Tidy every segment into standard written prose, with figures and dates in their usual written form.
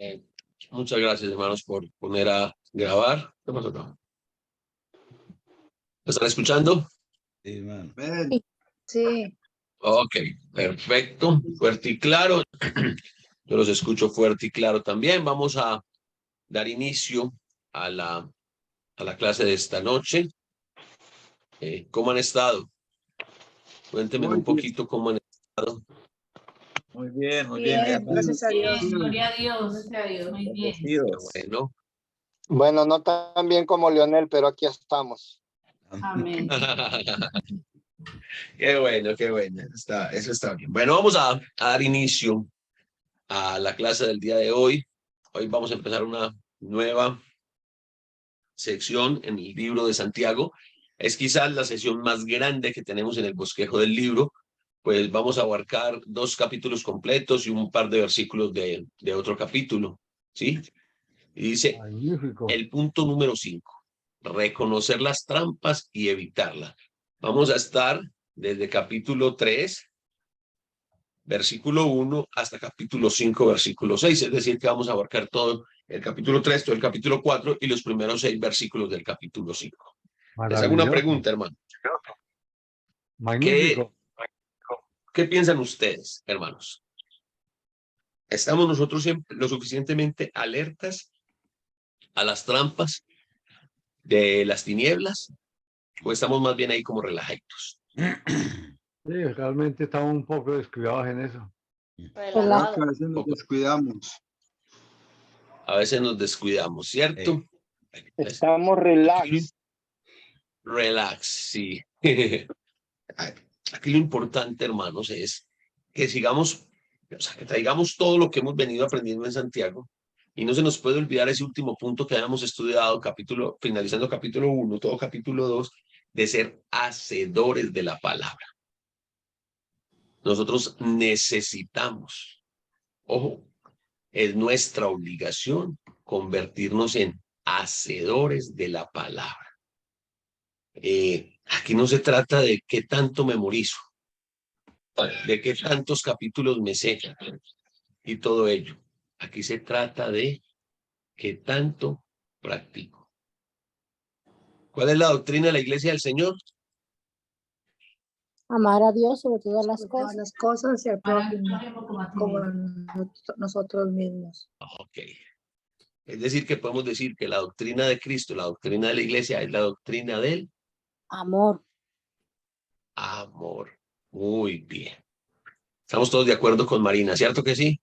Eh, Muchas gracias, hermanos, por poner a grabar. ¿Qué pasó acá? ¿Me están escuchando? Sí, hermano. Sí. Ok, perfecto. Fuerte y claro. Yo los escucho fuerte y claro también. Vamos a dar inicio a la clase de esta noche. ¿Cómo han estado? Cuéntenme un poquito cómo han estado. Muy bien, muy Bien, bien. gracias a Dios. Gloria a Dios, gracias a Dios, muy bien. Qué bueno. Bueno, no tan bien como Leonel, pero aquí estamos. Amén. Qué bueno, qué bueno. Eso está bien. Bueno, vamos a dar inicio a la clase del día de hoy. Hoy vamos a empezar una nueva sección en el libro de Santiago. Es quizás la sesión más grande que tenemos en el bosquejo del libro, pues vamos a abarcar 2 capítulos completos y un par de versículos de otro capítulo, ¿sí? Y dice, Magnífico. el punto número 5, reconocer las trampas y evitarlas. Vamos a estar desde capítulo 3, versículo 1, hasta capítulo 5, versículo 6. Es decir, que vamos a abarcar todo el capítulo 3, todo el capítulo 4 y los primeros 6 versículos del capítulo 5. Les hago una pregunta, hermano. Magnífico. ¿Qué piensan ustedes, hermanos? ¿Estamos nosotros siempre lo suficientemente alertas a las trampas de las tinieblas? ¿O estamos más bien ahí como relajaditos? Sí, realmente estamos un poco descuidados en eso. Relajado. A veces nos descuidamos. A veces nos descuidamos, ¿cierto? Estamos relax. Relax, sí. Aquí lo importante, hermanos, es que sigamos, o sea, que traigamos todo lo que hemos venido aprendiendo en Santiago y no se nos puede olvidar ese último punto que habíamos estudiado, finalizando capítulo 1, todo capítulo 2, de ser hacedores de la palabra. Nosotros necesitamos, ojo, es nuestra obligación convertirnos en hacedores de la palabra. Aquí no se trata de qué tanto memorizo, de qué tantos capítulos me sé y todo ello. Aquí se trata de qué tanto practico. ¿Cuál es la doctrina de la Iglesia del Señor? Amar a Dios sobre todas las Por todas cosas. las cosas y al Para prójimo como a ti como mismo. nosotros mismos. Ok. Es decir, que podemos decir que la doctrina de Cristo, la doctrina de la Iglesia, es la doctrina del Amor. amor. Muy bien. Estamos todos de acuerdo con Marina, ¿cierto que sí?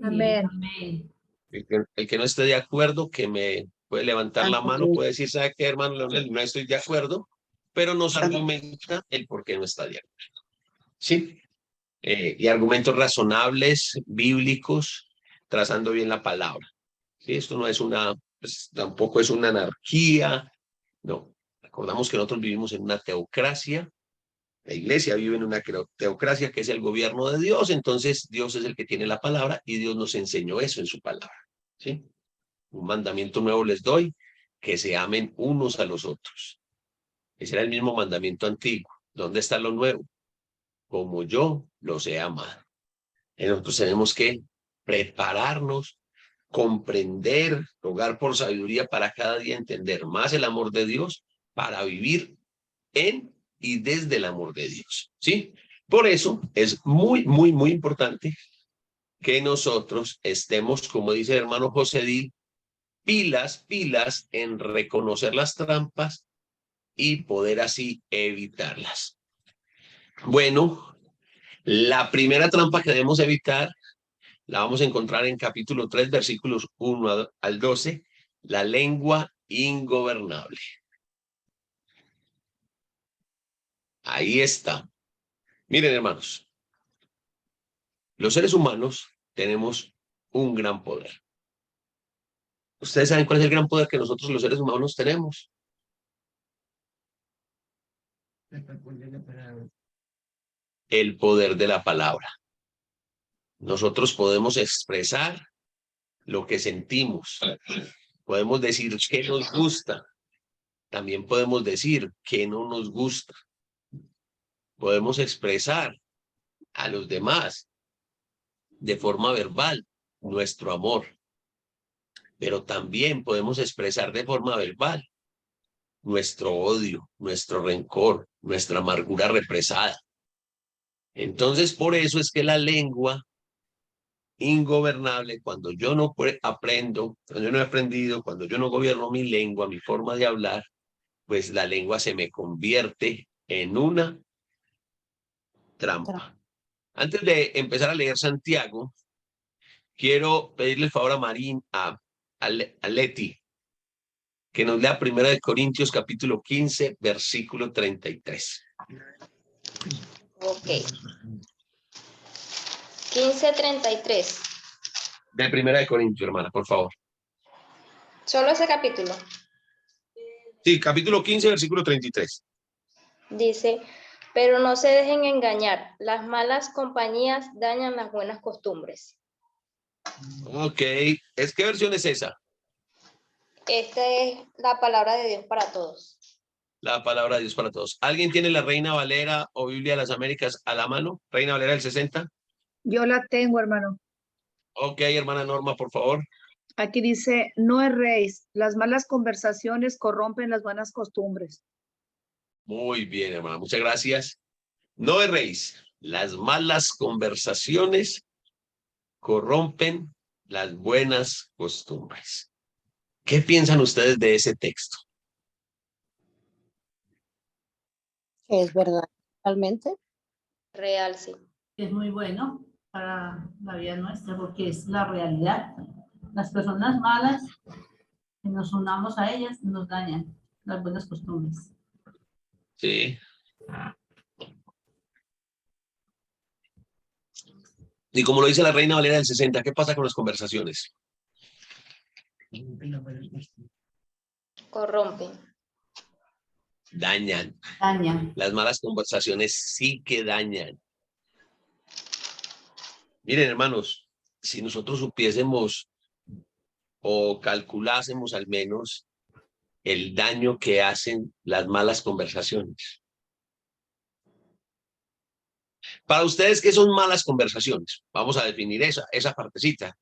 Amén. Amén. El que no esté de acuerdo, que me puede levantar la mano, puede decir, ¿sabe qué, hermano Leonel? No estoy de acuerdo, pero nos argumenta el por qué no está de acuerdo. ¿Sí? Y argumentos razonables, bíblicos, trazando bien la palabra. ¿Sí? Esto no es pues, tampoco es una anarquía, no. Recordamos que nosotros vivimos en una teocracia. La iglesia vive en una teocracia que es el gobierno de Dios, entonces Dios es el que tiene la palabra y Dios nos enseñó eso en su palabra. ¿Sí? Un mandamiento nuevo les doy, que se amen unos a los otros. Ese era el mismo mandamiento antiguo. ¿Dónde está lo nuevo? Como yo los he amado. Nosotros tenemos que prepararnos, comprender, rogar por sabiduría para cada día entender más el amor de Dios, para vivir en y desde el amor de Dios. ¿Sí? Por eso es muy, muy, muy importante que nosotros estemos, como dice el hermano José Dil, pilas en reconocer las trampas y poder así evitarlas. Bueno, la primera trampa que debemos evitar la vamos a encontrar en capítulo 3, versículos 1 al 12, la lengua ingobernable. Ahí está. Miren, hermanos, los seres humanos tenemos un gran poder. ¿Ustedes saben cuál es el gran poder que nosotros los seres humanos tenemos? El poder de la palabra. Nosotros podemos expresar lo que sentimos. Podemos decir qué nos gusta. También podemos decir qué no nos gusta. Podemos expresar a los demás de forma verbal nuestro amor. pero también podemos expresar de forma verbal nuestro odio, nuestro rencor, nuestra amargura represada. Entonces, por eso es que la lengua ingobernable, cuando yo no aprendo, cuando yo no he aprendido, cuando yo no gobierno mi lengua, mi forma de hablar, pues la lengua se me convierte en una trampa. Antes de empezar a leer Santiago, quiero pedirle el favor a Marín, a Leti, que nos lea 1 Corintios capítulo 15, versículo 33. Ok. 15:33. De 1 Corintios, hermana, por favor. Solo ese capítulo. Sí, capítulo 15, versículo 33. Dice, pero no se dejen engañar. Las malas compañías dañan las buenas costumbres. Ok. ¿Qué versión es esa? Esta es la palabra de Dios para todos. La palabra de Dios para todos. ¿Alguien tiene la Reina Valera o Biblia de las Américas a la mano? Reina Valera del 60. Yo la tengo, hermano. Ok, hermana Norma, por favor. Aquí dice, no erréis, las malas conversaciones corrompen las buenas costumbres. Muy bien, hermana, muchas gracias. No erréis. Las malas conversaciones corrompen las buenas costumbres. ¿Qué piensan ustedes de ese texto? Es verdad, realmente. Real, sí. Es muy bueno para la vida nuestra porque es la realidad. Las personas malas, si nos unamos a ellas, nos dañan las buenas costumbres. Sí. Y como lo dice la Reina Valera del 60, ¿qué pasa con las conversaciones? Corrompen. Dañan. Dañan. Las malas conversaciones sí que dañan. Miren, hermanos, si nosotros supiésemos o calculásemos al menos el daño que hacen las malas conversaciones. Para ustedes, ¿qué son malas conversaciones? Vamos a definir esa partecita.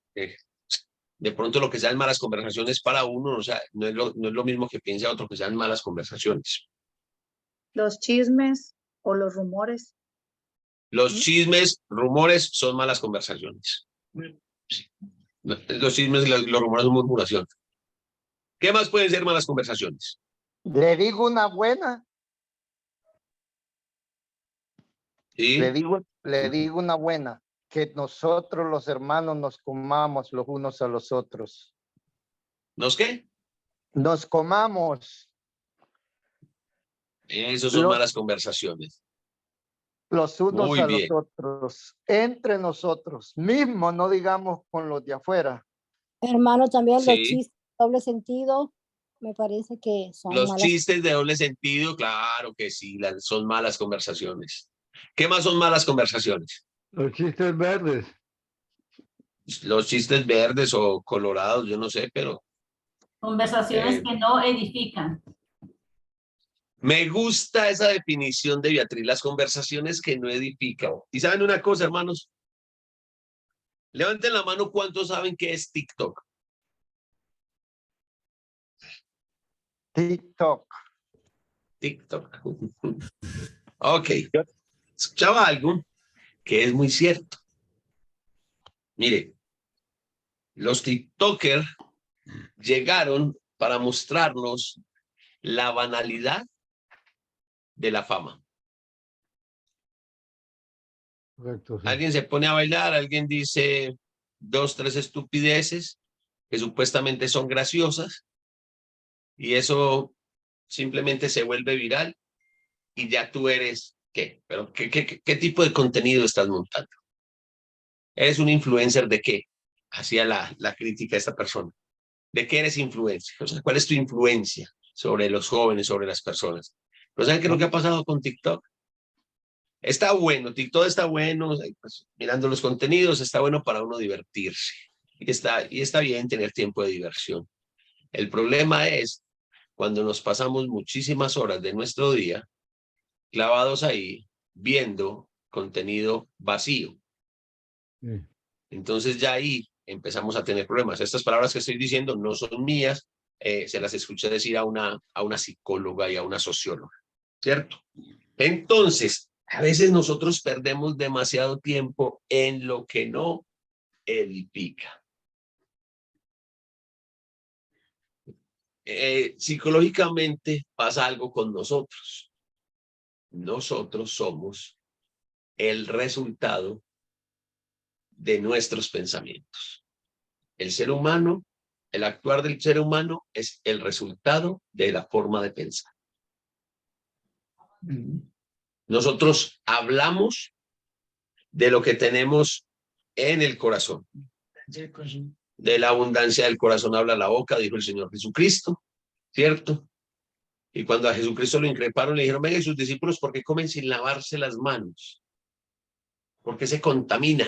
De pronto lo que sean malas conversaciones para uno, o sea, no es lo mismo que piense a otro que sean malas conversaciones. Los chismes o los rumores. Los chismes, rumores son malas conversaciones. Los chismes y los rumores son murmuración. ¿Qué más pueden ser malas conversaciones? Le digo una buena. ¿Sí? Le digo una buena. Que nosotros los hermanos nos comamos los unos a los otros. ¿Nos qué? Nos comamos. Eso son malas conversaciones. Los unos Muy a bien. los otros. Entre nosotros mismos, no digamos con los de afuera. Hermano, también los Sí. chistes de doble sentido, me parece que son Los malas. chistes de doble sentido, claro que sí, son malas conversaciones. ¿Qué más son malas conversaciones? Los chistes verdes. Los chistes verdes o colorados, yo no sé, pero Conversaciones que no edifican. me gusta esa definición de Beatriz, las conversaciones que no edifican. ¿Y saben una cosa, hermanos? Levanten la mano, ¿cuántos saben qué es TikTok? TikTok. TikTok. Ok. Escuchaba algo que es muy cierto. Mire, los TikTokers llegaron para mostrarnos la banalidad de la fama. Correcto, sí. Alguien se pone a bailar, alguien dice 2, 3 estupideces que supuestamente son graciosas y eso simplemente se vuelve viral y ya tú eres, ¿qué? ¿Pero qué tipo de contenido estás montando? ¿Eres un influencer de qué? Hacía la crítica a esta persona. ¿De qué eres influencer? O sea, ¿cuál es tu influencia sobre los jóvenes, sobre las personas? ¿Pero saben qué es lo que ha pasado con TikTok? Está bueno, TikTok está bueno, pues, mirando los contenidos, está bueno para uno divertirse. Y está bien tener tiempo de diversión. El problema es cuando nos pasamos muchísimas horas de nuestro día clavados ahí viendo contenido vacío. Sí. Entonces ya ahí empezamos a tener problemas. Estas palabras que estoy diciendo no son mías, se las escuché decir a una psicóloga y a una socióloga, ¿cierto? Entonces, a veces nosotros perdemos demasiado tiempo en lo que no edifica. Psicológicamente pasa algo con nosotros. Nosotros somos el resultado de nuestros pensamientos. El ser humano, el actuar del ser humano es el resultado de la forma de pensar. Nosotros hablamos de lo que tenemos en el corazón. De la abundancia del corazón habla la boca, dijo el Señor Jesucristo, ¿cierto? Y cuando a Jesucristo lo increparon, le dijeron, venga, y sus discípulos, ¿por qué comen sin lavarse las manos? ¿Por qué se contaminan?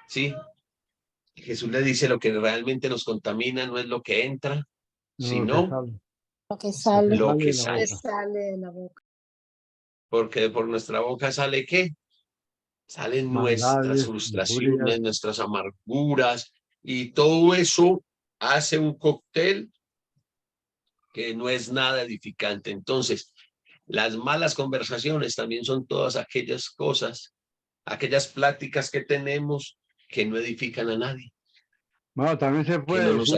¿Sí? Jesús le dice, lo que realmente nos contamina no es lo que entra, sino Lo que sale. lo que Que sale. sale de la boca. Porque por nuestra boca sale ¿qué? Salen Maldades, nuestras frustraciones, lujurias. nuestras amarguras, y todo eso hace un cóctel que no es nada edificante. Entonces, las malas conversaciones también son todas aquellas cosas, aquellas pláticas que tenemos que no edifican a nadie. Bueno, también se Que puede no nos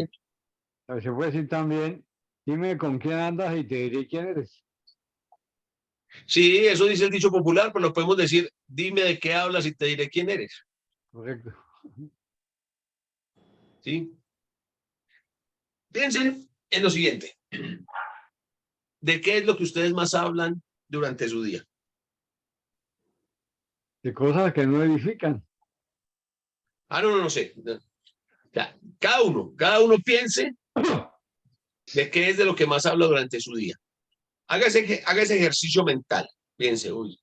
decir, también, dime con quién andas y te diré quién eres. Sí, eso dice el dicho popular, pero lo podemos decir, dime de qué hablas y te diré quién eres. Correcto. ¿Sí? Piensen en lo siguiente. ¿De qué es lo que ustedes más hablan durante su día? De cosas que no edifican. No sé. Ya, cada uno piense de qué es de lo que más habla durante su día. Haga ese ejercicio mental. Piense, uy,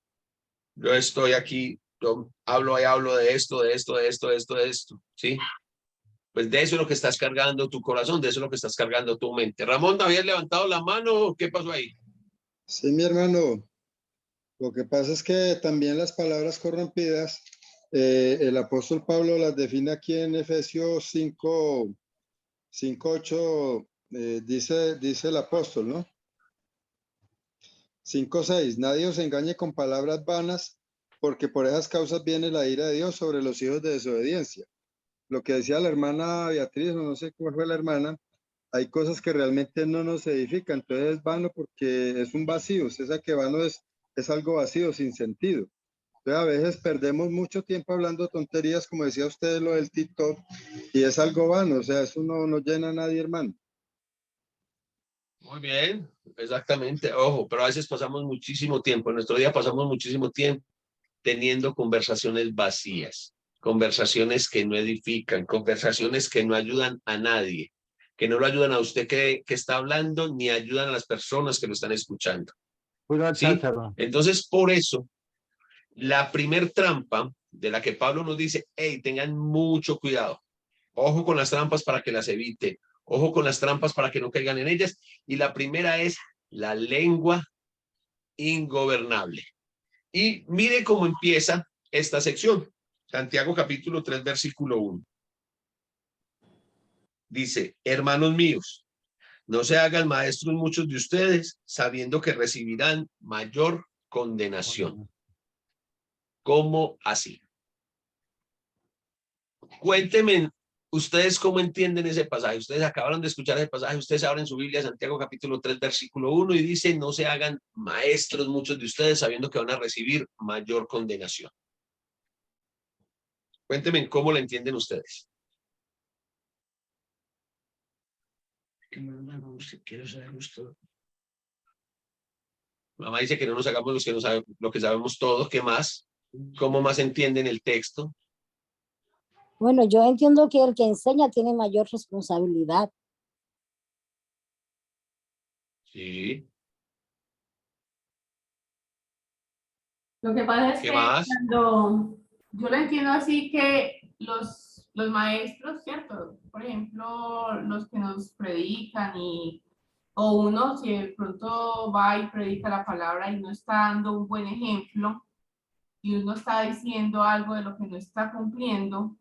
yo estoy aquí, yo hablo de esto, de esto, de esto, de esto, de esto, ¿sí? Pues de eso es lo que estás cargando tu corazón, de eso es lo que estás cargando tu mente. Ramón, ¿habías levantado la mano? ¿Qué pasó ahí? Sí, mi hermano. Lo que pasa es que también las palabras corrompidas, el apóstol Pablo las define aquí en Efesios 5:8, dice el apóstol, ¿no? 5:6, nadie os engañe con palabras vanas, porque por esas causas viene la ira de Dios sobre los hijos de desobediencia. Lo que decía la hermana Beatriz, o no sé cómo fue la hermana, hay cosas que realmente no nos edifican, entonces es vano porque es un vacío, usted sabe que vano es algo vacío, sin sentido. Entonces a veces perdemos mucho tiempo hablando tonterías, como decía usted lo del TikTok, y es algo vano, o sea, eso no llena a nadie, hermano. Muy bien, exactamente. Ojo, pero a veces pasamos muchísimo tiempo, en nuestro día pasamos muchísimo tiempo teniendo conversaciones vacías, conversaciones que no edifican, conversaciones que no ayudan a nadie, que no lo ayudan a usted que está hablando, ni ayudan a las personas que lo están escuchando. ¿Sí? Entonces, por eso, la primer trampa de la que Pablo nos dice, hey, tengan mucho cuidado, ojo con las trampas para que las eviten, ojo con las trampas para que no caigan en ellas, y la primera es la lengua ingobernable. Y mire cómo empieza esta sección. Santiago capítulo 3, versículo 1. Dice, hermanos míos, no se hagan maestros muchos de ustedes, sabiendo que recibirán mayor condenación. ¿Cómo así? Cuéntenme, ¿ustedes cómo entienden ese pasaje? Ustedes acabaron de escuchar ese pasaje, ustedes abren su Biblia, Santiago capítulo 3, versículo 1, y dice, no se hagan maestros muchos de ustedes, sabiendo que van a recibir mayor condenación. Cuéntenme cómo lo entienden ustedes. Mamá dice que no nos hagamos los que no saben, lo que sabemos todos. ¿Qué más? ¿Cómo más entienden el texto? Bueno, yo entiendo que el que enseña tiene mayor responsabilidad. Sí. Lo que pasa es ¿Qué que más? cuando yo lo entiendo así que los maestros, ¿cierto? Por ejemplo, los que nos predican o uno si de pronto va y predica la palabra y no está dando un buen ejemplo y uno está diciendo algo de lo que no está cumpliendo,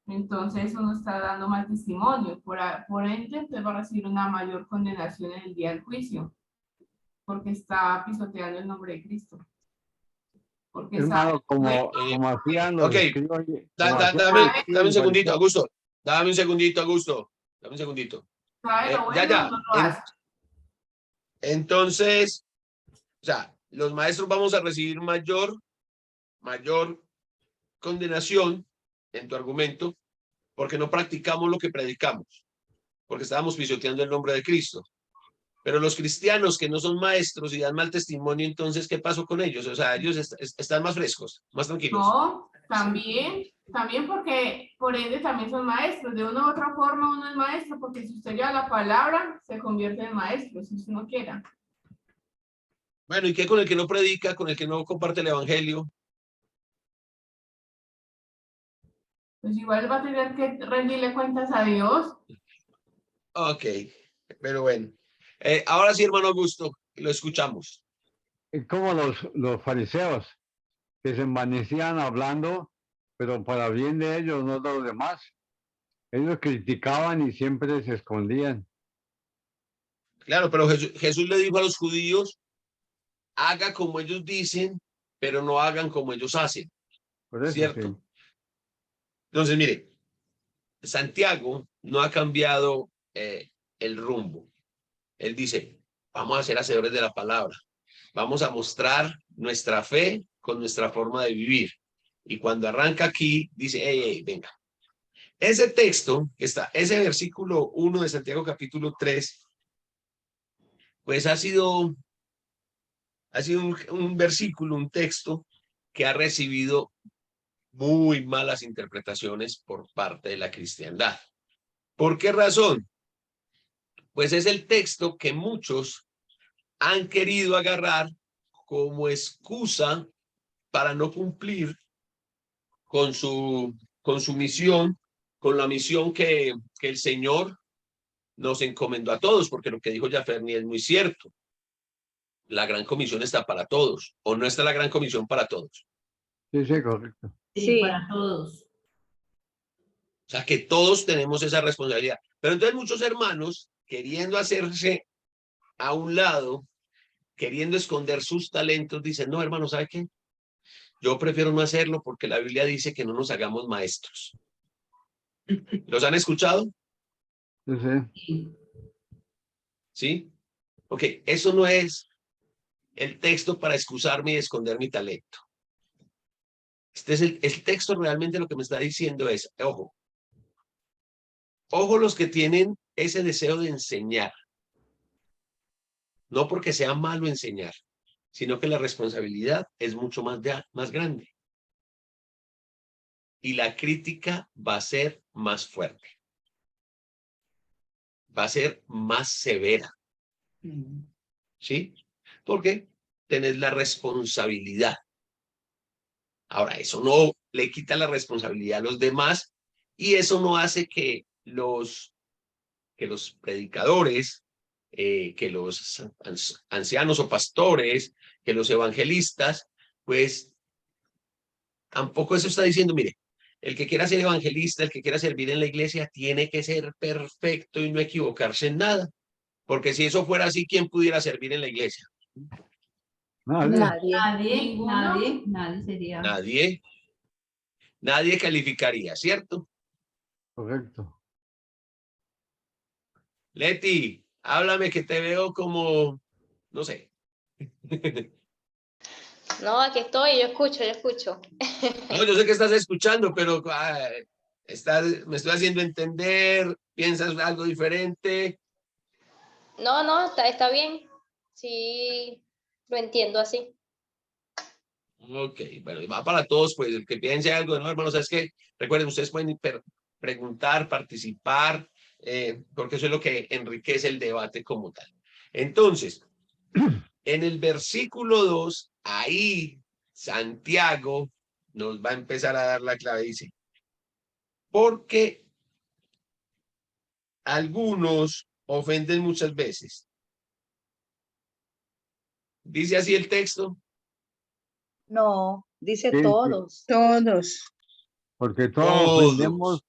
Entonces uno está dando mal testimonio. Por ende, usted va a recibir una mayor condenación en el día del juicio, porque está pisoteando el nombre de Cristo. Porque Hermano, como hacían los Ok, escribas, dame un segundito, Augusto. Dame un segundito, Augusto. Dame un segundito. sabe lo bueno, Ya. no lo hace. Entonces, o sea, los maestros vamos a recibir mayor condenación en tu argumento porque no practicamos lo que predicamos, porque estábamos pisoteando el nombre de Cristo. Pero los cristianos que no son maestros y dan mal testimonio, entonces, ¿qué pasó con ellos? O sea, ellos están más frescos, más tranquilos. No, también porque por ende también son maestros. De una u otra forma uno es maestro, porque si usted lleva la palabra, se convierte en maestro, si usted no quiera. Bueno, ¿y qué con el que no predica, con el que no comparte el evangelio? Pues igual va a tener que rendirle cuentas a Dios. Ok, pero bueno. Ahora sí, hermano Augusto, lo escuchamos. Es como los fariseos, que se envanecían hablando, pero para bien de ellos, no de los demás. Ellos criticaban y siempre se escondían. Claro, pero Jesús le dijo a los judíos, haga como ellos dicen, pero no hagan como ellos hacen. Por eso, ¿Cierto? sí. Entonces, mire, Santiago no ha cambiado el rumbo. Él dice, vamos a ser hacedores de la palabra. Vamos a mostrar nuestra fe con nuestra forma de vivir. Y cuando arranca aquí, dice, hey, venga. Ese texto, ese versículo 1 de Santiago capítulo 3, pues ha sido un versículo, un texto que ha recibido muy malas interpretaciones por parte de la cristiandad. ¿Por qué razón? Pues es el texto que muchos han querido agarrar como excusa para no cumplir con su misión, con la misión que el Señor nos encomendó a todos, porque lo que dijo Jafferny es muy cierto. La gran comisión está para todos, o no está la gran comisión para todos. Sí, sí, correcto. Sí. Para todos. O sea, que todos tenemos esa responsabilidad. Pero entonces muchos hermanos, queriendo hacerse a un lado, queriendo esconder sus talentos, dicen, no, hermano, ¿sabe qué? Yo prefiero no hacerlo porque la Biblia dice que no nos hagamos maestros. ¿Los han escuchado? Sí, sí. ¿Sí? Ok, eso no es el texto para excusarme y esconder mi talento. Este es el texto realmente lo que me está diciendo es, ojo los que tienen ese deseo de enseñar. No porque sea malo enseñar, sino que la responsabilidad es mucho más grande. Y la crítica va a ser más fuerte. Va a ser más severa. ¿Sí? Porque tenés la responsabilidad. Ahora, eso no le quita la responsabilidad a los demás y eso no hace que los predicadores, que los ancianos o pastores, que los evangelistas, pues tampoco eso está diciendo, mire, el que quiera ser evangelista, el que quiera servir en la iglesia, tiene que ser perfecto y no equivocarse en nada. Porque si eso fuera así, ¿quién pudiera servir en la iglesia? Nadie. Nadie sería. Nadie calificaría, ¿cierto? Correcto. Leti, háblame que te veo como, no sé. No, aquí estoy, yo escucho. No, yo sé que estás escuchando, pero me estoy haciendo entender, piensas algo diferente. No, está bien. Sí, lo entiendo así. Ok, bueno, y va para todos, pues, el que piense algo, no, hermanos, es que recuerden, ustedes pueden preguntar, participar, porque eso es lo que enriquece el debate como tal. Entonces, en el versículo 2, ahí Santiago nos va a empezar a dar la clave, dice, porque algunos ofenden muchas veces. ¿Dice así el texto? No, dice Sí, sí. todos. Porque todos Todos. ofendemos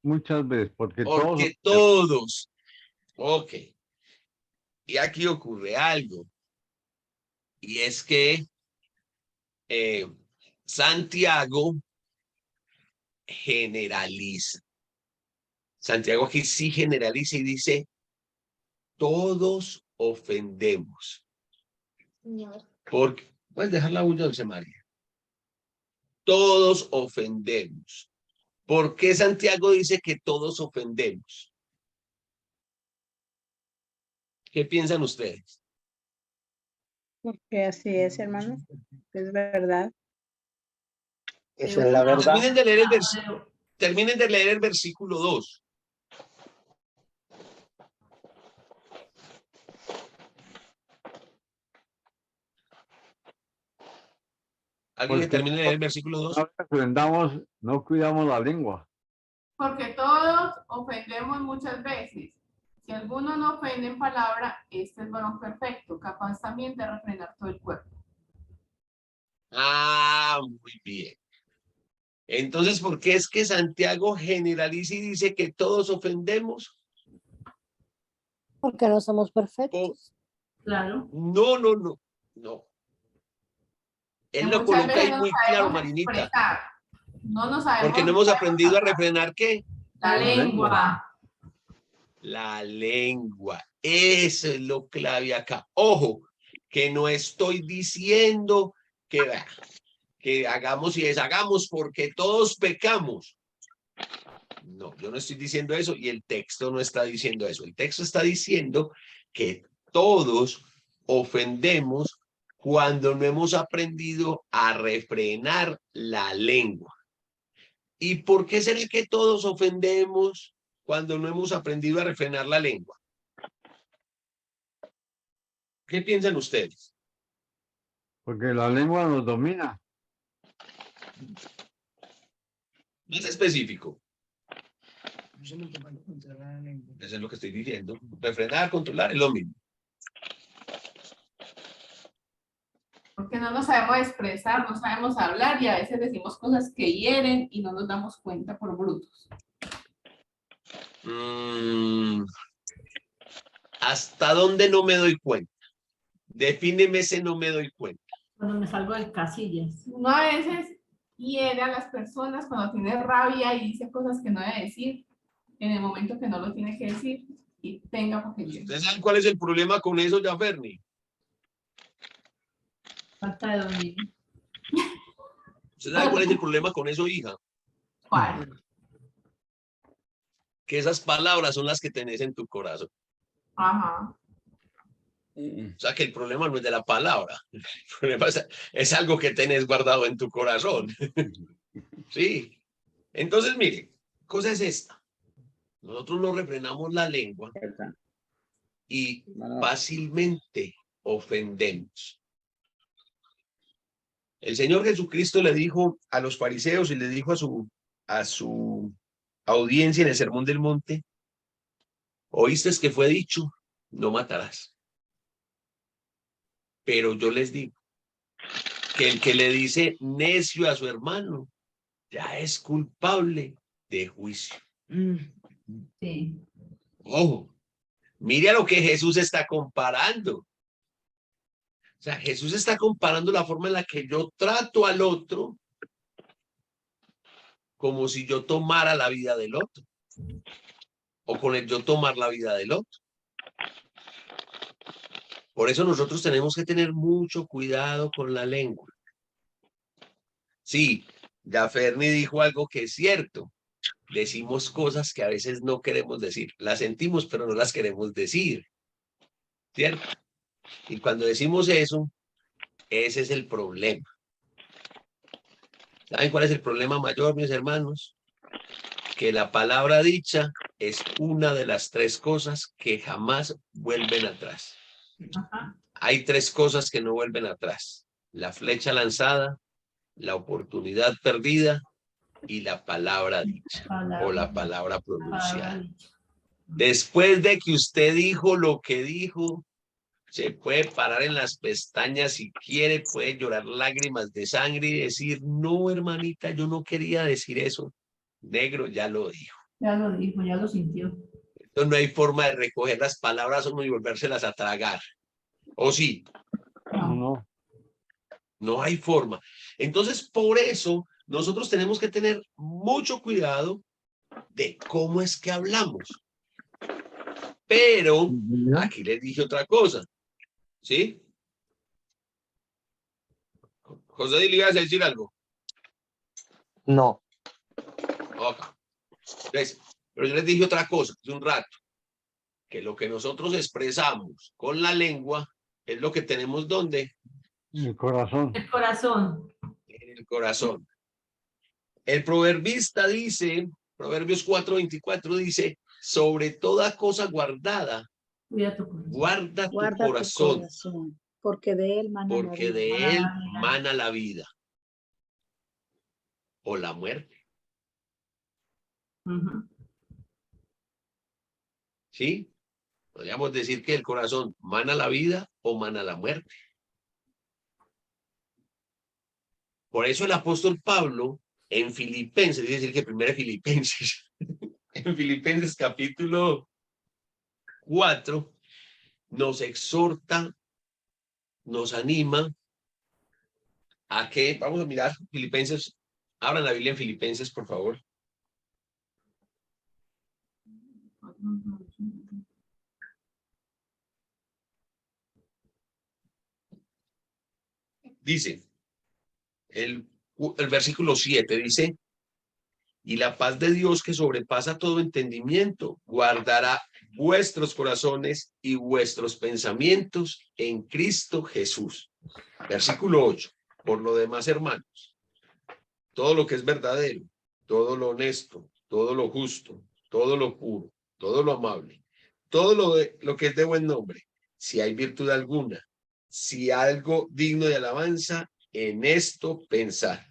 muchas veces, porque todos Porque todos. Ok. Y aquí ocurre algo. Y es que Santiago generaliza. Santiago aquí sí generaliza y dice, todos ofendemos. Porque, puedes dejar la bulla, Dulce María. Todos ofendemos. ¿Por qué Santiago dice que todos ofendemos? ¿Qué piensan ustedes? Porque así es, hermano. Es verdad. Esa es la verdad. Terminen de leer el versículo 2. ¿Alguien que Porque termine de leer el versículo 2? no aprendamos, no cuidamos la lengua. Porque todos ofendemos muchas veces. Si alguno no ofende en palabra, este es varón perfecto, capaz también de refrenar todo el cuerpo. Ah, muy bien. Entonces, ¿por qué es que Santiago generaliza y dice que todos ofendemos? Porque no somos perfectos. Claro. No. Él lo Muchas coloca veces ahí no muy sabemos claro, Marinita. expresar. No nos sabemos. Porque no hemos aprendido a refrenar ¿qué? La lengua. La lengua. Eso es lo clave acá. Ojo, que no estoy diciendo que hagamos y deshagamos porque todos pecamos. No, yo no estoy diciendo eso y el texto no está diciendo eso. El texto está diciendo que todos ofendemos cuando no hemos aprendido a refrenar la lengua. ¿Y por qué será que todos ofendemos cuando no hemos aprendido a refrenar la lengua? ¿Qué piensan ustedes? Porque la lengua nos domina. Más específico. Eso es lo que estoy diciendo. Refrenar, controlar es lo mismo. Porque no nos sabemos expresar, no sabemos hablar y a veces decimos cosas que hieren y no nos damos cuenta por brutos. ¿Hasta dónde no me doy cuenta? Defíneme ese no me doy cuenta. Cuando me salgo de casillas. Uno a veces hiere a las personas cuando tiene rabia y dice cosas que no debe decir en el momento que no lo tiene que decir y tenga porque hiere. ¿Ustedes saben cuál es el problema con eso, ya, Ferni? Falta de dominio. ¿Ustedes saben cuál es el problema con eso, hija? ¿Cuál? Que esas palabras son las que tenés en tu corazón. Ajá. O sea, que el problema no es de la palabra. El problema es algo que tenés guardado en tu corazón. Sí. Entonces, mire, cosa es esta. Nosotros no refrenamos la lengua y fácilmente ofendemos. El Señor Jesucristo le dijo a los fariseos y le dijo a su audiencia en el Sermón del Monte, oíste que fue dicho, no matarás. Pero yo les digo que el que le dice necio a su hermano ya es culpable de juicio. Sí. Ojo, mire a lo que Jesús está comparando. O sea, Jesús está comparando la forma en la que yo trato al otro como si yo tomara la vida del otro. O con el yo tomar la vida del otro. Por eso nosotros tenemos que tener mucho cuidado con la lengua. Sí, ya Ferni dijo algo que es cierto. Decimos cosas que a veces no queremos decir. Las sentimos, pero no las queremos decir. ¿Cierto? Y cuando decimos eso, ese es el problema. ¿Saben cuál es el problema mayor, mis hermanos? Que la palabra dicha es una de las tres cosas que jamás vuelven atrás. Ajá. Hay tres cosas que no vuelven atrás. La flecha lanzada, la oportunidad perdida y la palabra dicha o la palabra pronunciada. Después de que usted dijo lo que dijo, se puede parar en las pestañas si quiere, puede llorar lágrimas de sangre y decir, no, hermanita, yo no quería decir eso. Negro ya lo dijo. Ya lo dijo, ya lo sintió. Entonces no hay forma de recoger las palabras y volvérselas a tragar. ¿O sí? No. No hay forma. Entonces, por eso, nosotros tenemos que tener mucho cuidado de cómo es que hablamos. Pero, aquí les dije otra cosa. ¿Sí? José, ¿le ibas a decir algo? No. Ok. Entonces, pero yo les dije otra cosa hace un rato. Que lo que nosotros expresamos con la lengua es lo que tenemos ¿dónde? El corazón. El corazón. En el corazón. El proverbista dice, Proverbios 4:24 dice, sobre toda cosa guardada, Cuida tu corazón. guarda tu Guarda tu corazón, corazón, porque de él mana la porque vida. de él mana la vida o la muerte. Ujú. ¿Sí? Podríamos decir que el corazón mana la vida o mana la muerte. Por eso el apóstol Pablo en Filipenses, es decir, que primero Filipenses, en Filipenses capítulo 4, nos exhorta, nos anima a que, vamos a mirar Filipenses, abran la Biblia en Filipenses, por favor. Dice, el versículo 7 dice, y la paz de Dios que sobrepasa todo entendimiento, guardará vuestros corazones y vuestros pensamientos en Cristo Jesús. Versículo 8, por lo demás, hermanos, todo lo que es verdadero, todo lo honesto, todo lo justo, todo lo puro, todo lo amable, todo lo que es de buen nombre, si hay virtud alguna, si algo digno de alabanza, en esto pensar.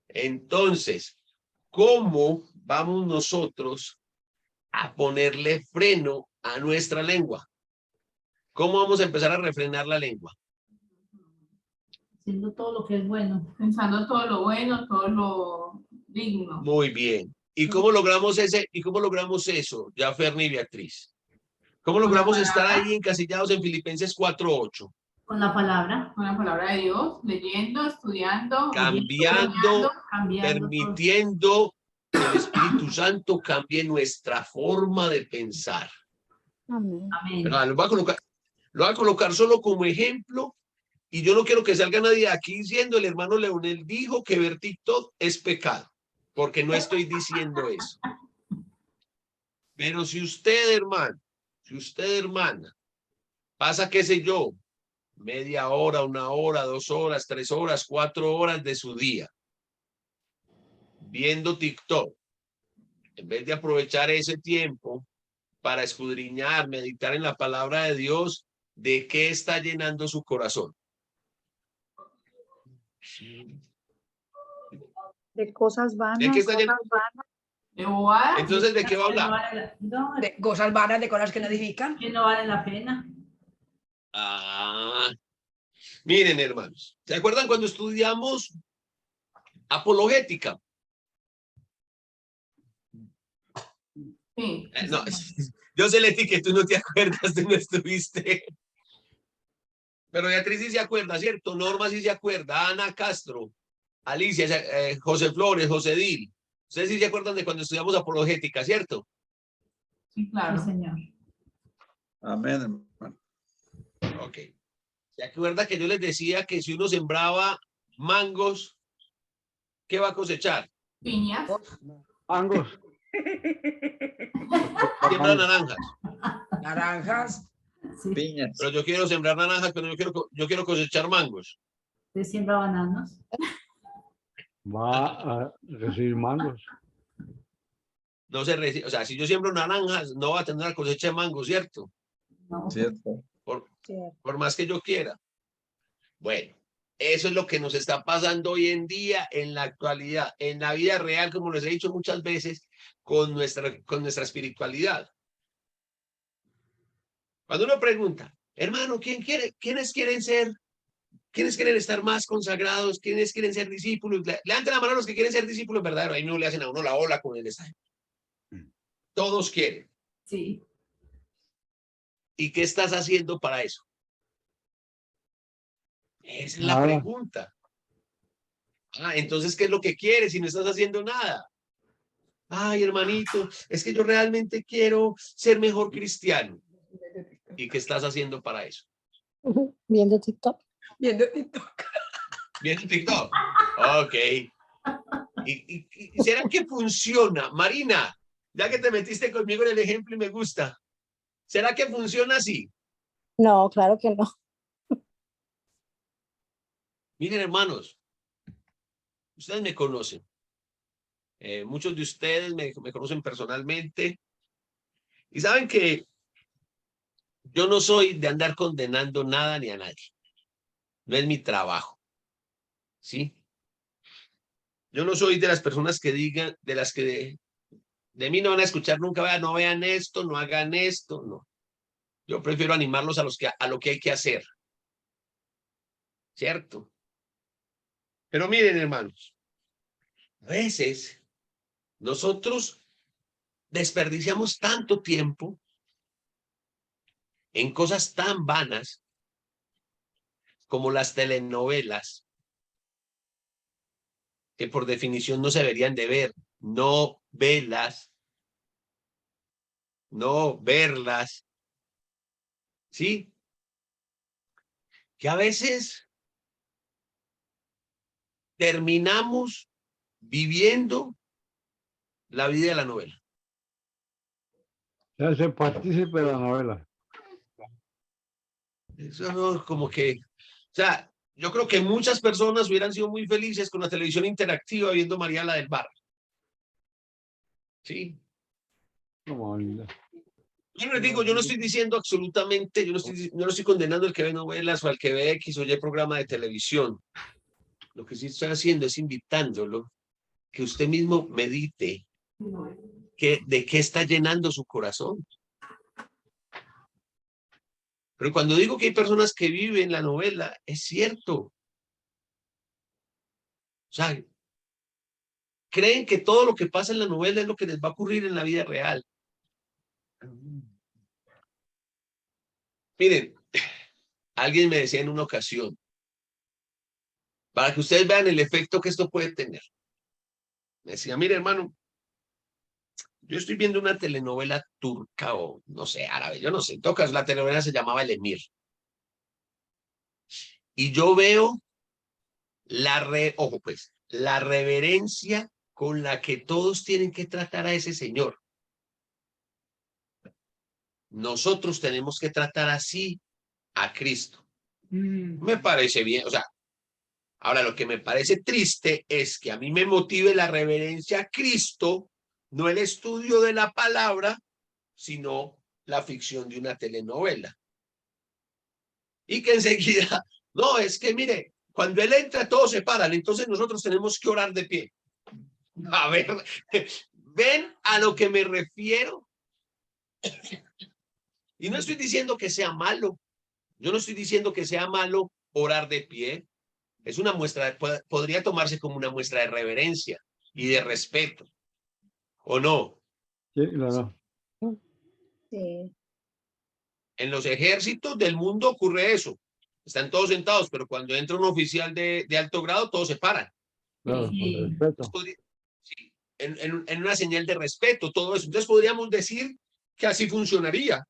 Entonces, ¿cómo vamos nosotros a ponerle freno a nuestra lengua? ¿Cómo vamos a empezar a refrenar la lengua? Haciendo todo lo que es bueno. Pensando todo lo bueno, todo lo digno. Muy bien. ¿Y cómo logramos eso, ya Ferni y Beatriz? ¿Cómo logramos estar ahí encasillados en Filipenses 4:8? Con la palabra. Con la palabra de Dios, leyendo, estudiando. Cambiando, cambiando permitiendo que el Espíritu Santo cambie nuestra forma de pensar. Amén. Amén. Pero lo voy a colocar solo como ejemplo y yo no quiero que salga nadie aquí diciendo el hermano Leonel dijo que ver TikTok es pecado, porque no estoy diciendo eso. Pero si usted, hermano, si usted, hermana, pasa, qué sé yo, media hora, 1 hora, 2 horas, 3 horas, 4 horas de su día viendo TikTok, en vez de aprovechar ese tiempo para escudriñar, meditar en la palabra de Dios, ¿de qué está llenando su corazón? De cosas vanas. ¿De qué está llenando? De bobadas. Entonces, ¿de qué va a hablar? De cosas vanas, de cosas que no edifican. Que no valen la pena. Miren, hermanos, ¿se acuerdan cuando estudiamos apologética? Sí. No, yo sé, Leti, que tú no te acuerdas, tú no estuviste. Pero Beatriz sí se acuerda, ¿cierto? Norma sí se acuerda, Ana Castro, Alicia, José Flores, José Dil. Ustedes sí se acuerdan de cuando estudiamos apologética, ¿cierto? Sí, claro. Sí, señor. Amén, hermano. Ok. ¿Se acuerda que yo les decía que si uno sembraba mangos, ¿qué va a cosechar? Piñas. Mangos. Siembra naranjas. Naranjas. Sí. Piñas. Pero yo quiero sembrar naranjas, pero yo quiero cosechar mangos. ¿Usted siembra bananos? Va a recibir mangos. No se recibe, o sea, si yo siembro naranjas, no va a tener una cosecha de mangos, ¿cierto? No. Cierto. Por más que yo quiera. Bueno, eso es lo que nos está pasando hoy en día, en la actualidad, en la vida real, como les he dicho muchas veces, con nuestra espiritualidad. Cuando uno pregunta, hermano, ¿quiénes quieren estar más consagrados? ¿Quiénes quieren ser discípulos? Levanten la mano a los que quieren ser discípulos verdaderos. Ahí no le hacen a uno la ola con el estadio. Todos quieren. Sí. ¿Y qué estás haciendo para eso? Esa es la Nada. pregunta. Ah, entonces, ¿qué es lo que quieres si no estás haciendo nada? Ay, hermanito, es que yo realmente quiero ser mejor cristiano. ¿Y qué estás haciendo para eso? Viendo TikTok. Viendo TikTok. Viendo TikTok. Ok. ¿Y será que funciona? Marina, ya que te metiste conmigo en el ejemplo y me gusta, ¿será que funciona así? No, claro que no. Miren, hermanos, ustedes me conocen. Muchos de ustedes me conocen personalmente y saben que yo no soy de andar condenando nada ni a nadie. No es mi trabajo. ¿Sí? Yo no soy de las personas que digan, de las que de mí no van a escuchar nunca, vean, no vean esto, no hagan esto, no. Yo prefiero animarlos a lo que hay que hacer. ¿Cierto? Pero miren, hermanos, a veces nosotros desperdiciamos tanto tiempo en cosas tan vanas como las telenovelas, que por definición no se deberían de ver, no velas, no verlas, ¿sí? Que a veces terminamos viviendo la vida de la novela. Se hace partícipe de la novela. Eso no, como que, o sea, yo creo que muchas personas hubieran sido muy felices con la televisión interactiva viendo María la del Bar. Sí. Como Yo les digo, yo no estoy diciendo absolutamente, yo no estoy condenando al que ve novelas o al que ve X o Y programa de televisión. Lo que sí estoy haciendo es invitándolo que usted mismo medite de qué está llenando su corazón. Pero cuando digo que hay personas que viven la novela, es cierto. O sea, creen que todo lo que pasa en la novela es lo que les va a ocurrir en la vida real. Miren, alguien me decía en una ocasión, para que ustedes vean el efecto que esto puede tener. Me decía, mire, hermano, yo estoy viendo una telenovela turca o no sé, árabe, yo no sé, en todo caso la telenovela se llamaba El Emir. Y yo veo la reverencia con la que todos tienen que tratar a ese señor. Nosotros tenemos que tratar así a Cristo. Me parece bien, o sea, ahora lo que me parece triste es que a mí me motive la reverencia a Cristo, no el estudio de la palabra, sino la ficción de una telenovela. Y que enseguida, no, es que mire, cuando él entra todos se paran, entonces nosotros tenemos que orar de pie. A ver, ¿ven a lo que me refiero? Y no estoy diciendo que sea malo. Yo no estoy diciendo que sea malo orar de pie. Es una muestra, podría tomarse como una muestra de reverencia y de respeto. ¿O no? Sí, claro. Sí. En los ejércitos del mundo ocurre eso. Están todos sentados, pero cuando entra un oficial de alto grado, todos se paran. Claro, con respeto. Sí, en una señal de respeto, todo eso. Entonces podríamos decir que así funcionaría.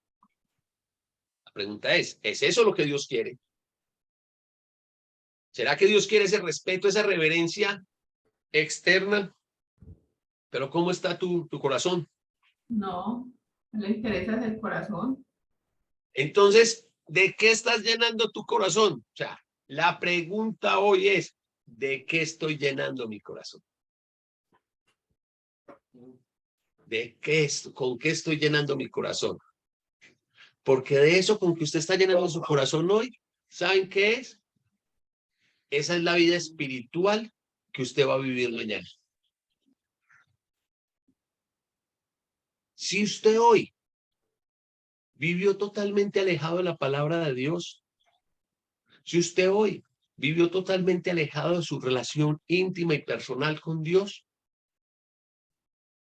La pregunta es eso lo que Dios quiere? ¿Será que Dios quiere ese respeto, esa reverencia externa? Pero ¿cómo está tu corazón? No, no le interesa el corazón. Entonces, ¿de qué estás llenando tu corazón? O sea, la pregunta hoy es, ¿de qué estoy llenando mi corazón? ¿Con qué estoy llenando mi corazón? Porque de eso con que usted está llenando su corazón hoy, ¿saben qué es? Esa es la vida espiritual que usted va a vivir mañana. Si usted hoy vivió totalmente alejado de la palabra de Dios, si usted hoy vivió totalmente alejado de su relación íntima y personal con Dios,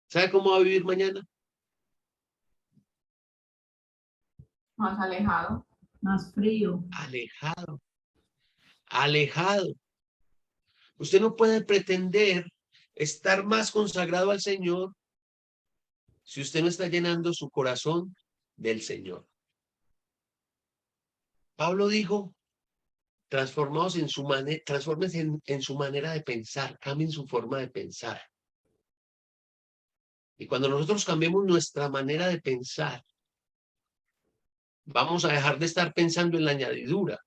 ¿sabe cómo va a vivir mañana? Más alejado. Más frío. Alejado. Alejado. Usted no puede pretender estar más consagrado al Señor si usted no está llenando su corazón del Señor. Pablo dijo, transfórmense en su manera de pensar, cambien su forma de pensar. Y cuando nosotros cambiemos nuestra manera de pensar, vamos a dejar de estar pensando en la añadidura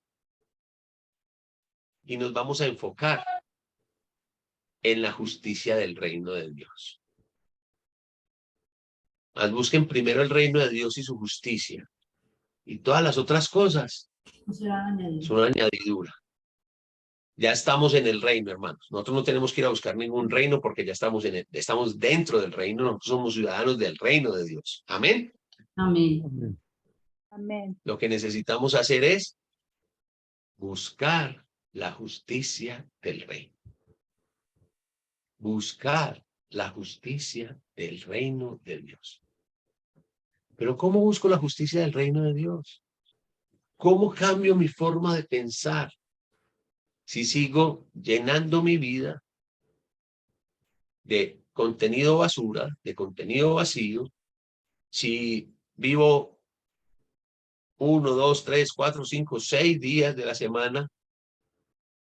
y nos vamos a enfocar en la justicia del reino de Dios. Mas busquen primero el reino de Dios y su justicia. Y todas las otras cosas son añadidura. Ya estamos en el reino, hermanos. Nosotros no tenemos que ir a buscar ningún reino porque ya estamos estamos dentro del reino. Nosotros somos ciudadanos del reino de Dios. Amén. Amén. Amén. Lo que necesitamos hacer es buscar la justicia del reino. Buscar la justicia del reino de Dios. Pero ¿cómo busco la justicia del reino de Dios? ¿Cómo cambio mi forma de pensar si sigo llenando mi vida de contenido basura, de contenido vacío? Si vivo 1, 2, 3, 4, 5, 6 días de la semana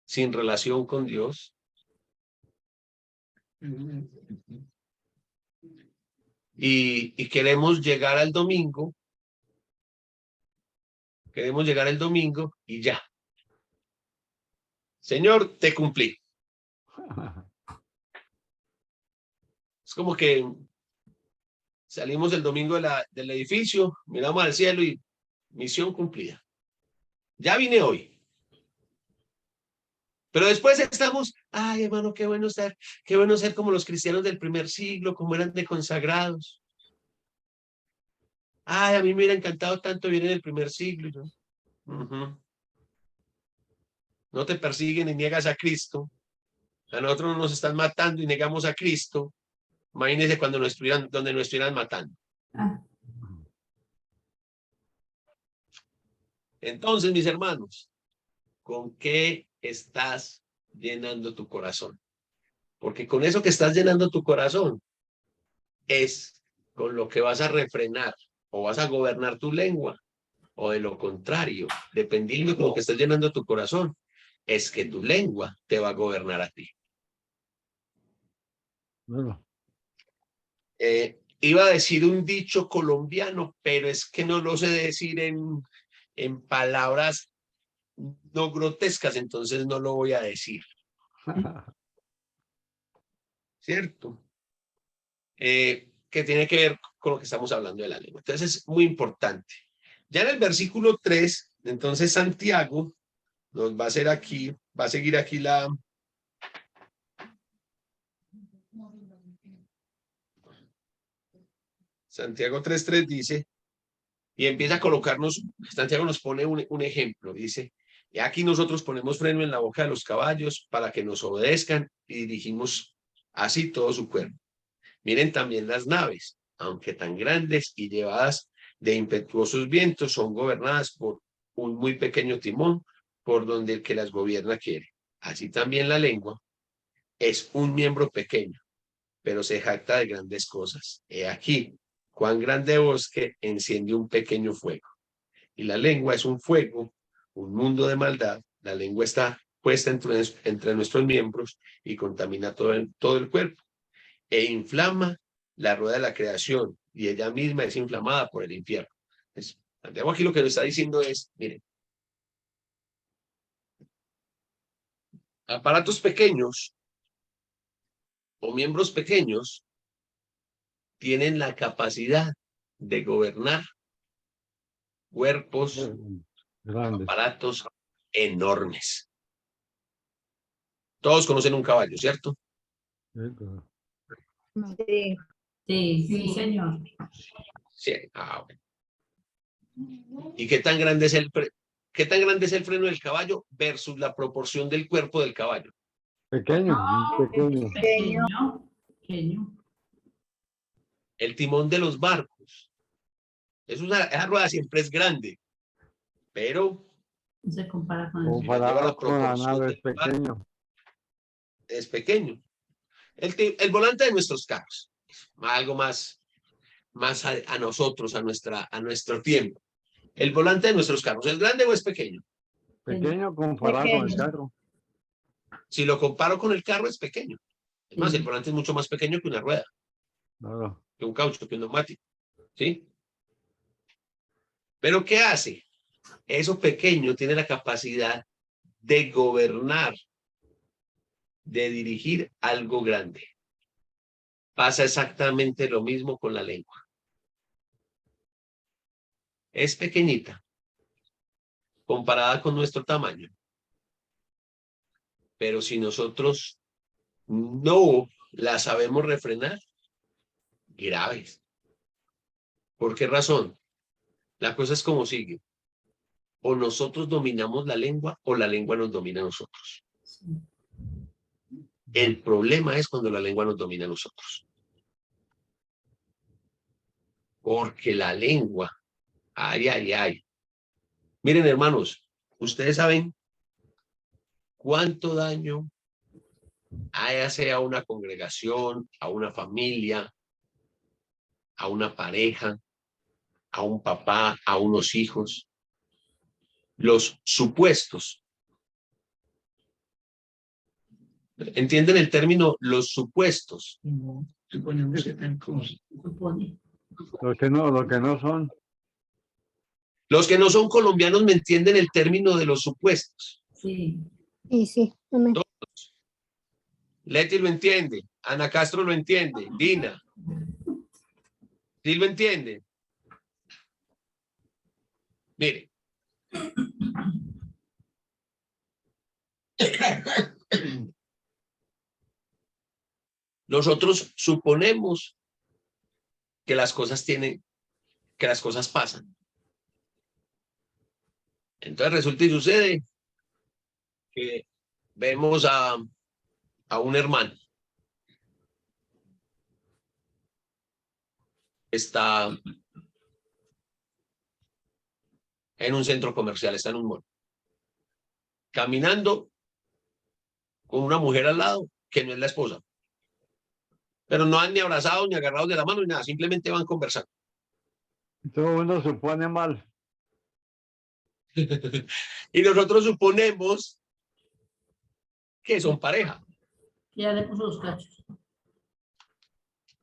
sin relación con Dios. Y queremos llegar al domingo. Queremos llegar el domingo y ya. Señor, te cumplí. Es como que salimos el domingo del edificio, miramos al cielo y misión cumplida. Ya vine hoy. Pero después estamos, ay, hermano, qué bueno ser como los cristianos del primer siglo, como eran de consagrados. Ay, a mí me hubiera encantado tanto vivir en el primer siglo. ¿No? No te persiguen y niegas a Cristo. A nosotros nos están matando y negamos a Cristo. Imagínense cuando donde nos estuvieran matando. Entonces, mis hermanos, ¿con qué estás llenando tu corazón? Porque con eso que estás llenando tu corazón es con lo que vas a refrenar o vas a gobernar tu lengua, o de lo contrario, dependiendo de lo que estás llenando tu corazón, es que tu lengua te va a gobernar a ti. Bueno. Iba a decir un dicho colombiano, pero es que no lo sé decir en palabras no grotescas, entonces no lo voy a decir. ¿Cierto? Que tiene que ver con lo que estamos hablando de la lengua. Entonces es muy importante. Ya en el versículo 3, entonces Santiago nos va a hacer aquí, va a seguir aquí Santiago 3:3 dice, y empieza a colocarnos, Santiago nos pone un ejemplo, dice, y aquí nosotros ponemos freno en la boca de los caballos para que nos obedezcan y dirigimos así todo su cuerpo. Miren también las naves, aunque tan grandes y llevadas de impetuosos vientos, son gobernadas por un muy pequeño timón, por donde el que las gobierna quiere. Así también la lengua es un miembro pequeño, pero se jacta de grandes cosas. He aquí, cuán grande bosque enciende un pequeño fuego. Y la lengua es un fuego, un mundo de maldad. La lengua está puesta entre nuestros miembros y contamina todo el cuerpo. E inflama la rueda de la creación, y ella misma es inflamada por el infierno. Santiago aquí lo que nos está diciendo es, miren, aparatos pequeños o miembros pequeños tienen la capacidad de gobernar cuerpos, grandes, aparatos enormes. Todos conocen un caballo, ¿cierto? Sí. Sí, señor. Sí. Bueno. ¿Y qué tan grande es el freno del caballo versus la proporción del cuerpo del caballo? Pequeño, Pequeño. El timón de los barcos Esa rueda siempre es grande, pero No se compara con el si la lleva a la Comparado con la proporción nave del es mar, pequeño. es pequeño. El volante de nuestros carros, algo más a nosotros, a nuestro tiempo. El volante de nuestros carros, ¿es grande o es pequeño? Pequeño comparado con el Pequeño. carro. Si lo comparo con el carro, es pequeño. Es más, Sí. el volante es mucho más pequeño que una rueda, Claro. que un caucho, que un neumático. ¿Sí? Pero ¿qué hace? Eso pequeño tiene la capacidad de gobernar, de dirigir algo grande. Pasa exactamente lo mismo con la lengua. Es pequeñita, comparada con nuestro tamaño. Pero si nosotros no la sabemos refrenar, graves. ¿Por qué razón? La cosa es como sigue. O nosotros dominamos la lengua o la lengua nos domina a nosotros. El problema es cuando la lengua nos domina a nosotros. Porque la lengua, ay, ay, ay. Miren, hermanos, ustedes saben cuánto daño hace a una congregación, a una familia, a una pareja, a un papá, a unos hijos. Los supuestos. ¿Entienden el término los supuestos? Supone. Lo que no son. Los que no son colombianos me entienden el término de los supuestos. Sí. Sí, sí. Amén. Todos. Leti lo entiende, Ana Castro lo entiende, Dina. ¿Sí lo entiende? Mire. Nosotros suponemos que las cosas pasan. Entonces resulta y sucede que vemos a un hermano. Está en un centro comercial, está en un mall. Caminando con una mujer al lado que no es la esposa. Pero no han ni abrazados, ni agarrados de la mano, ni nada. Simplemente van conversando. Todo uno supone mal. Y nosotros suponemos que son pareja. Ya le puso los cachos.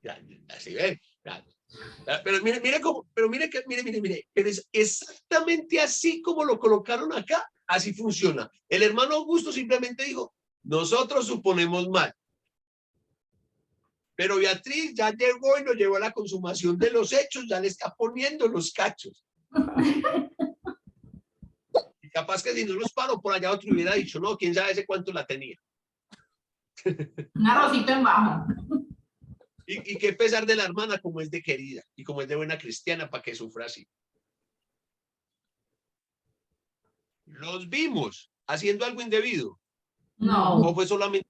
Ya, así ve. Pero mire cómo, pero mire, pero es exactamente así como lo colocaron acá. Así funciona. El hermano Augusto simplemente dijo, nosotros suponemos mal. Pero Beatriz ya llegó y nos llevó a la consumación de los hechos, ya le está poniendo los cachos. Y capaz que si no los paro por allá otro hubiera dicho, no, quién sabe ese cuánto la tenía. Un arrocito en bajo. Y qué pesar de la hermana como es de querida y como es de buena cristiana para que sufra así. ¿Los vimos haciendo algo indebido? No. ¿O fue solamente?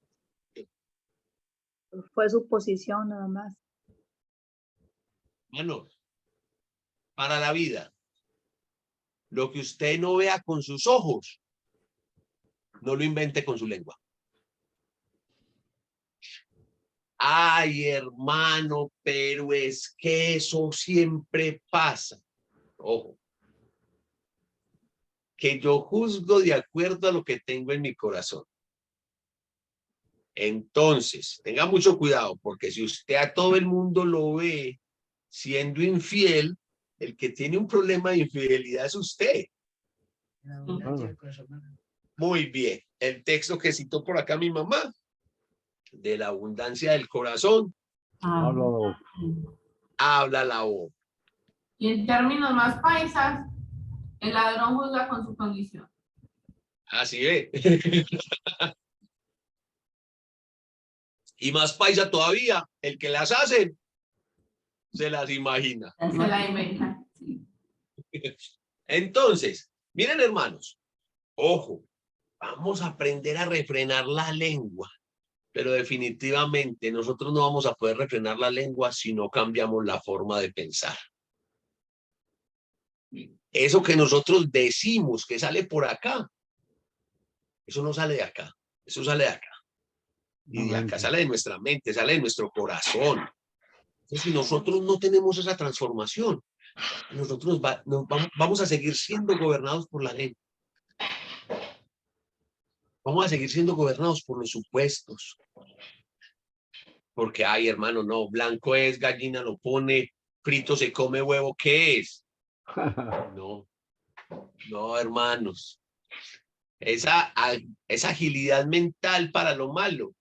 Fue su posición nada más. Bueno, para la vida, lo que usted no vea con sus ojos, no lo invente con su lengua. Ay, hermano, pero es que eso siempre pasa. Ojo. Que yo juzgo de acuerdo a lo que tengo en mi corazón. Entonces, tenga mucho cuidado, porque si usted a todo el mundo lo ve siendo infiel, el que tiene un problema de infidelidad es usted. Muy bien. El texto que citó por acá mi mamá, de la abundancia del corazón, habla la boca. Y en términos más paisas, el ladrón juzga con su condición. Así ve. Y más paisa todavía, el que las hace, se las imagina. Se la inventa. Entonces, miren hermanos, ojo, vamos a aprender a refrenar la lengua, pero definitivamente nosotros no vamos a poder refrenar la lengua si no cambiamos la forma de pensar. Eso que nosotros decimos que sale por acá, eso no sale de acá, eso sale de acá. Y de acá sale de nuestra mente, sale de nuestro corazón. Entonces, si nosotros no tenemos esa transformación, nosotros vamos a seguir siendo gobernados por la ley. Vamos a seguir siendo gobernados por los supuestos. Porque, ay, hermano, no, blanco es, gallina lo pone, frito se come huevo, ¿qué es? No, no, hermanos. Esa agilidad mental para lo malo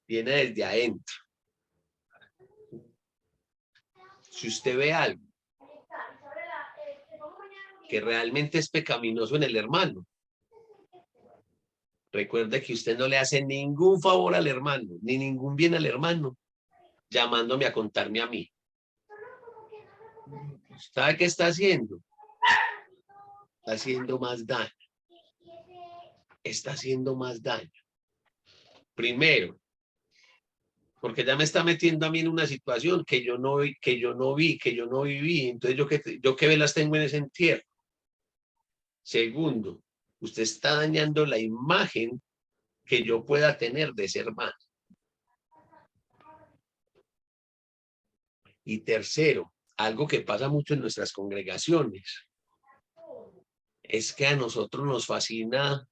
viene desde adentro. Si usted ve algo que realmente es pecaminoso en el hermano, recuerde que usted no le hace ningún favor al hermano, ni ningún bien al hermano, llamándome a contarme a mí. ¿Sabe qué está haciendo? Está haciendo más daño. Está haciendo más daño. Primero, porque ya me está metiendo a mí en una situación que yo no vi, que yo no viví. Entonces, yo qué velas tengo en ese entierro. Segundo, usted está dañando la imagen que yo pueda tener de ese hermano. Y tercero, algo que pasa mucho en nuestras congregaciones, es que a nosotros nos fascina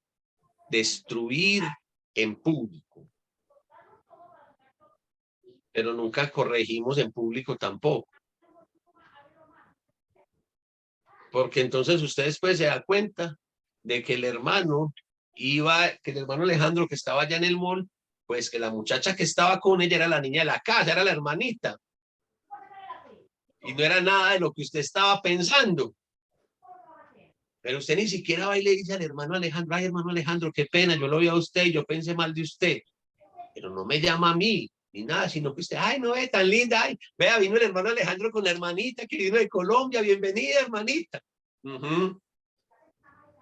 destruir en público, pero nunca corregimos en público tampoco. Porque entonces usted después se da cuenta de que el hermano Alejandro que estaba allá en el mall, pues que la muchacha que estaba con ella era la niña de la casa, era la hermanita. Y no era nada de lo que usted estaba pensando. Pero usted ni siquiera va y le dice al hermano Alejandro, ay, hermano Alejandro, qué pena, yo lo vi a usted y yo pensé mal de usted. Pero no me llama a mí, ni nada, sino que usted, ay, no es tan linda, ay, vea, vino el hermano Alejandro con la hermanita que vino de Colombia, bienvenida, hermanita.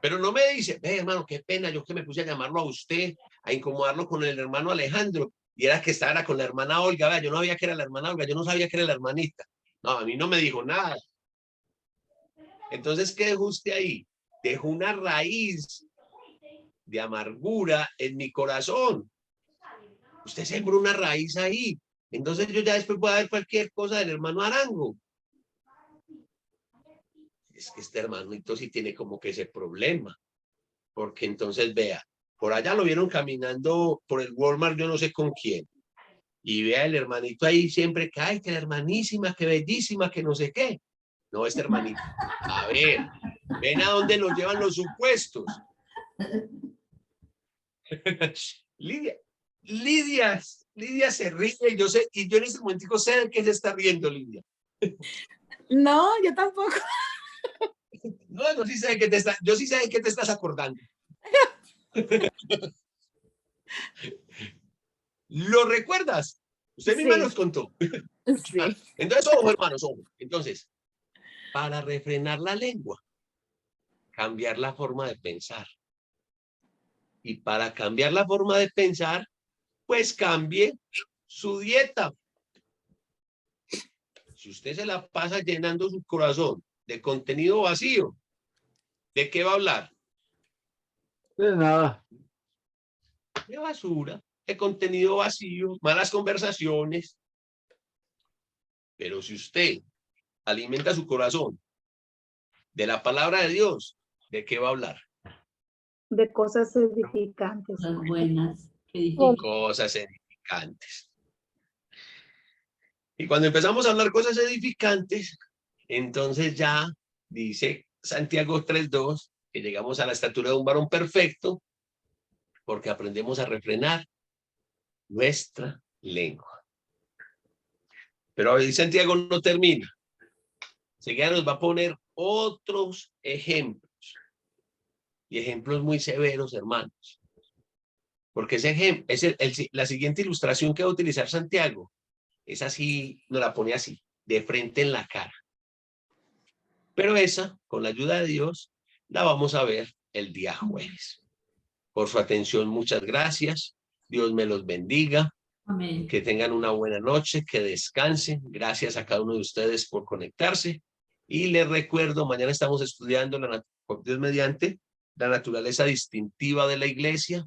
Pero no me dice, ve, hermano, qué pena, yo que me puse a llamarlo a usted, a incomodarlo con el hermano Alejandro, y era que estaba con la hermana Olga, vea, yo no sabía que era la hermana Olga, yo no sabía que era la hermanita. No, a mí no me dijo nada. Entonces, ¿qué dejó usted ahí? Dejó una raíz de amargura en mi corazón. Usted sembró una raíz ahí. Entonces yo ya después voy a ver cualquier cosa del hermano Arango. Es que este hermanito sí tiene como que ese problema. Porque entonces, vea, por allá lo vieron caminando por el Walmart, yo no sé con quién. Y vea el hermanito ahí siempre que, ay, que la hermanísima, que bellísima, que no sé qué. No, este hermanito. A ver, ven a dónde nos llevan los supuestos. Lidia se ríe y yo en este momentico sé de qué se está riendo, Lidia. No, yo tampoco. No, yo sí sé de qué te estás acordando. ¿Lo recuerdas? Usted misma nos contó. Sí. Entonces, ojo, hermanos, ojo. Entonces, para refrenar la lengua, cambiar la forma de pensar. Y para cambiar la forma de pensar, pues cambie su dieta. Si usted se la pasa llenando su corazón de contenido vacío, ¿de qué va a hablar? De nada. De basura, de contenido vacío, malas conversaciones. Pero si usted alimenta su corazón de la palabra de Dios, ¿de qué va a hablar? De cosas edificantes. Las buenas. Cosas edificantes. Y cuando empezamos a hablar cosas edificantes, entonces ya dice Santiago 3:2 que llegamos a la estatura de un varón perfecto porque aprendemos a refrenar nuestra lengua. Pero hoy Santiago no termina. Seguida nos va a poner otros ejemplos. Y ejemplos muy severos, hermanos. Porque ese ejemplo, la siguiente ilustración que va a utilizar Santiago es así, nos la pone así, de frente en la cara. Pero esa, con la ayuda de Dios, la vamos a ver el día jueves. Por su atención, muchas gracias. Dios me los bendiga. Amén. Que tengan una buena noche, que descansen. Gracias a cada uno de ustedes por conectarse Y les recuerdo, mañana estamos estudiando, Dios mediante, la naturaleza distintiva de la iglesia.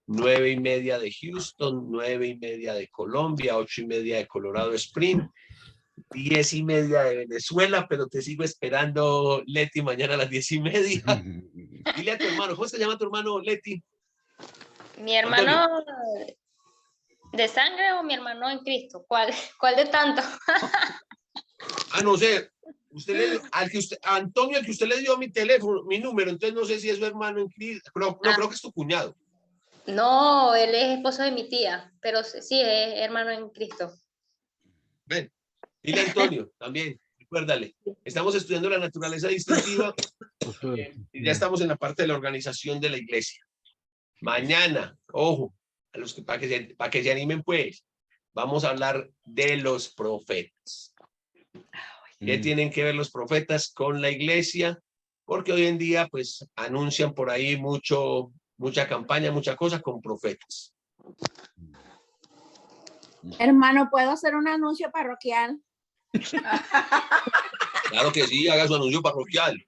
9:30 de Houston, 9:30 de Colombia, 8:30 de Colorado Springs, 10:30 de Venezuela, pero te sigo esperando, Leti, mañana a las 10:30. Dile a tu hermano, ¿cómo se llama tu hermano, Leti? ¿Mi hermano de sangre o mi hermano en Cristo? ¿Cuál de tanto? No sé. A Antonio, al que usted le dio mi teléfono, mi número, entonces no sé si es su hermano en Cristo. No, creo que es tu cuñado. No, él es esposo de mi tía, pero sí es hermano en Cristo. Ven, dile a Antonio también, recuérdale. Estamos estudiando la naturaleza distintiva y ya estamos en la parte de la organización de la iglesia. Mañana, ojo, a los que para que se animen, pues, vamos a hablar de los profetas. ¿Qué tienen que ver los profetas con la iglesia? Porque hoy en día, pues, anuncian por ahí mucha campaña, mucha cosa con profetas. Hermano, ¿puedo hacer un anuncio parroquial? Claro que sí, haga su anuncio parroquial.